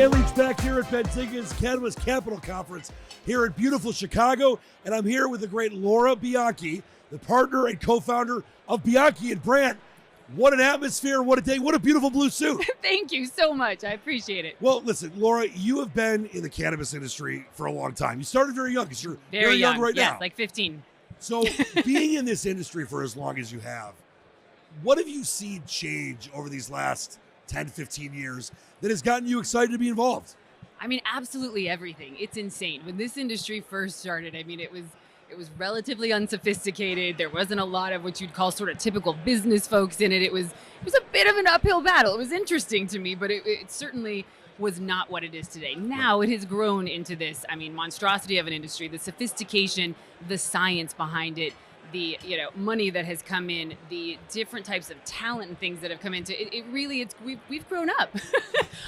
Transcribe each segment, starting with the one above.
Stanley back here at Benzinga's Cannabis Capital Conference here in beautiful Chicago, and I'm here with the great Laura Bianchi, the partner and co-founder of Bianchi and Brandt. What an atmosphere, what a day, what a beautiful blue suit. Thank you so much. I appreciate it. Well, listen, Laura, you have been in the cannabis industry for a long time. You started very young because you're very young right now. Yes, like 15. So being in this industry for as long as you have, what have you seen change over these last 10, 15 years that has gotten you excited to be involved? I mean, absolutely everything. It's insane. When this industry first started, I mean, it was relatively unsophisticated. There wasn't a lot of what you'd call sort of typical business folks in it. It was a bit of an uphill battle. It was interesting to me, but it certainly was not what it is today. Now it has grown into this, I mean, monstrosity of an industry, the sophistication, the science behind it, the money that has come in, the different types of talent and things that have come into it. It really, we've grown up.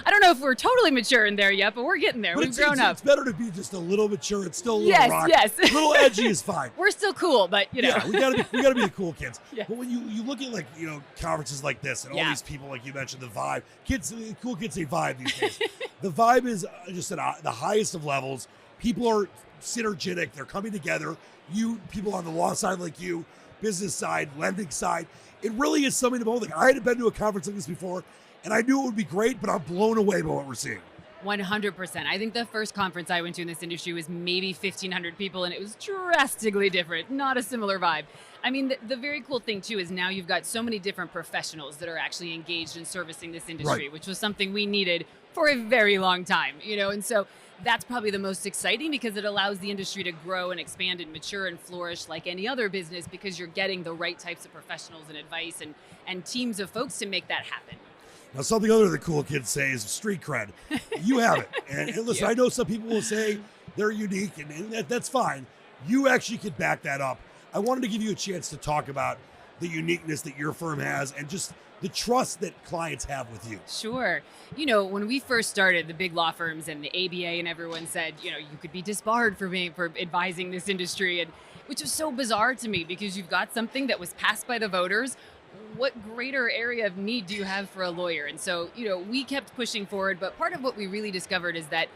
I don't know if we're totally mature in there yet, but we're getting there. We've grown up. It's better to be just a little mature. It's still a little rock. Yes. A little edgy is fine. We're still cool, but Yeah, we gotta be the cool kids. Yeah. But when you look at conferences like this and all these people, like you mentioned, the vibe, the cool kids say vibe these days. The vibe is just at the highest of levels. People are synergetic. They're coming together. You people on the law side like you, business side, lending side. It really is something to behold. Like, I hadn't been to a conference like this before, and I knew it would be great, but I'm blown away by what we're seeing. 100%. I think the first conference I went to in this industry was maybe 1,500 people, and it was drastically different, not a similar vibe. I mean, the very cool thing, too, is now you've got so many different professionals that are actually engaged in servicing this industry, which was something we needed for a very long time, and so that's probably the most exciting because it allows the industry to grow and expand and mature and flourish like any other business because you're getting the right types of professionals and advice and teams of folks to make that happen. Now, something other the cool kids say is street cred. You have it. And listen, I know some people will say they're unique, and that's fine. You actually could back that up. I wanted to give you a chance to talk about the uniqueness that your firm has and just the trust that clients have with you. Sure. When we first started, the big law firms and the ABA and everyone said, you could be disbarred for advising this industry, and which was so bizarre to me because you've got something that was passed by the voters. What greater area of need do you have for a lawyer? And so, we kept pushing forward, but part of what we really discovered is that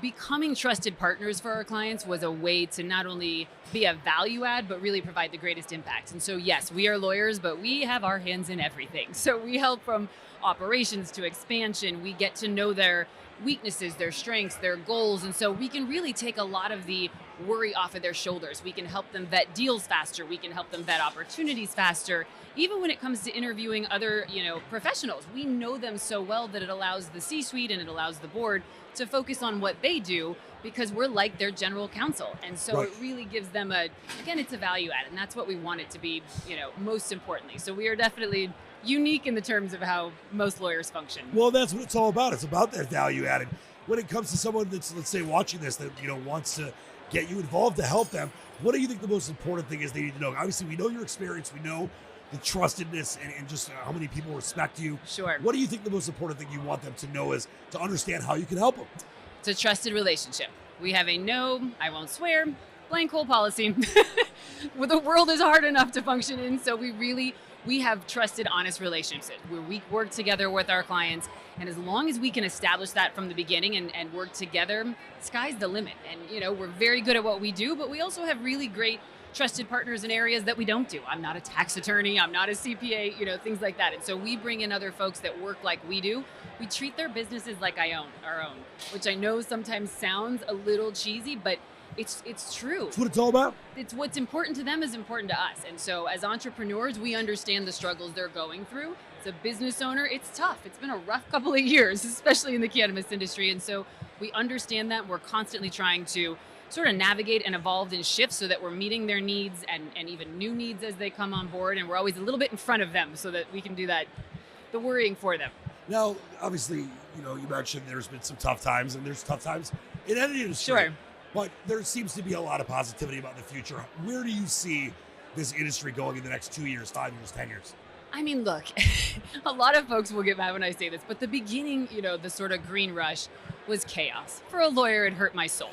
becoming trusted partners for our clients was a way to not only be a value add, but really provide the greatest impact. And so, yes, we are lawyers, but we have our hands in everything. So we help from operations to expansion. We get to know their weaknesses, their strengths, their goals. And so we can really take a lot of the worry off of their shoulders. We can help them vet deals faster. We can help them vet opportunities faster. Even when it comes to interviewing other, professionals, we know them so well that it allows the C-suite and it allows the board to focus on what they do because we're like their general counsel. And so it really gives them it's a value add. And that's what we want it to be, most importantly. So we are definitely unique in the terms of how most lawyers function. Well, that's what it's all about. It's about that value added. When it comes to someone that's, let's say, watching this that, wants to get you involved to help them, what do you think the most important thing is they need to know? Obviously, we know your experience. We know the trustedness and just how many people respect you. Sure. What do you think the most important thing you want them to know is to understand how you can help them? It's a trusted relationship. We have a no, I won't swear, blank hole policy. Well, the world is hard enough to function in, so we have trusted, honest relationships where we work together with our clients. And as long as we can establish that from the beginning and work together, sky's the limit. And, we're very good at what we do, but we also have really great trusted partners in areas that we don't do. I'm not a tax attorney. I'm not a CPA, things like that. And so we bring in other folks that work like we do. We treat their businesses like our own, which I know sometimes sounds a little cheesy, but it's true. That's what it's all about. It's what's important to them is important to us. And so as entrepreneurs, we understand the struggles they're going through. As a business owner, it's tough. It's been a rough couple of years, especially in the cannabis industry. And so we understand that. We're constantly trying to sort of navigate and evolve and shift so that we're meeting their needs and even new needs as they come on board. And we're always a little bit in front of them so that we can do the worrying for them. Now, obviously, you mentioned there's been some tough times, and there's tough times in any industry. Sure. But there seems to be a lot of positivity about the future. Where do you see this industry going in the next 2 years, 5 years, 10 years? I mean, look, a lot of folks will get mad when I say this, but the beginning, the sort of green rush was chaos. For a lawyer, it hurt my soul.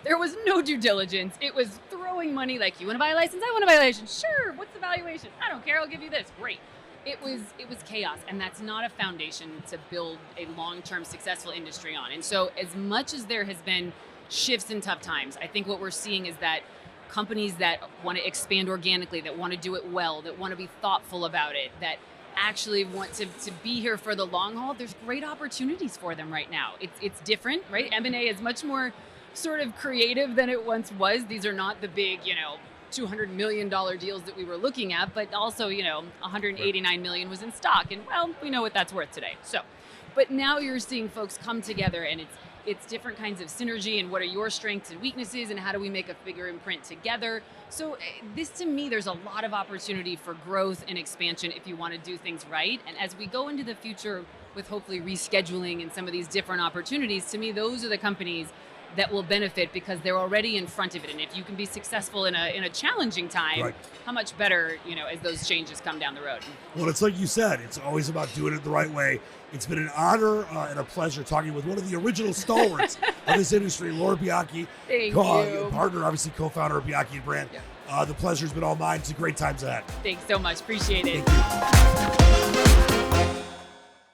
There was no due diligence. It was throwing money like, you want to buy a license? I want to buy a license. Sure. What's the valuation? I don't care. I'll give you this. Great. it was chaos, and that's not a foundation to build a long-term successful industry on. And so as much as there has been shifts in tough times, I think what we're seeing is that companies that want to expand organically, that want to do it well, that want to be thoughtful about it, that actually want to be here for the long haul, there's great opportunities for them right now. It's different, right? M&A is much more sort of creative than it once was. These are not the big, $200 million deals that we were looking at, but also, $189 million was in stock, and well, we know what that's worth today. So, but now you're seeing folks come together, and it's different kinds of synergy, and what are your strengths and weaknesses, and how do we make a bigger imprint together? So this, to me, there's a lot of opportunity for growth and expansion if you want to do things right. And as we go into the future with hopefully rescheduling and some of these different opportunities, to me, those are the companies that will benefit because they're already in front of it. And if you can be successful in a challenging time, right, how much better, as those changes come down the road. Well, it's like you said, it's always about doing it the right way. It's been an honor and a pleasure talking with one of the original stalwarts of this industry, Laura Bianchi. Thank you. Partner, obviously co-founder of Bianchi and Brandt. Yeah. The pleasure's been all mine. It's a great times ahead. Thanks so much. Appreciate it. Thank you.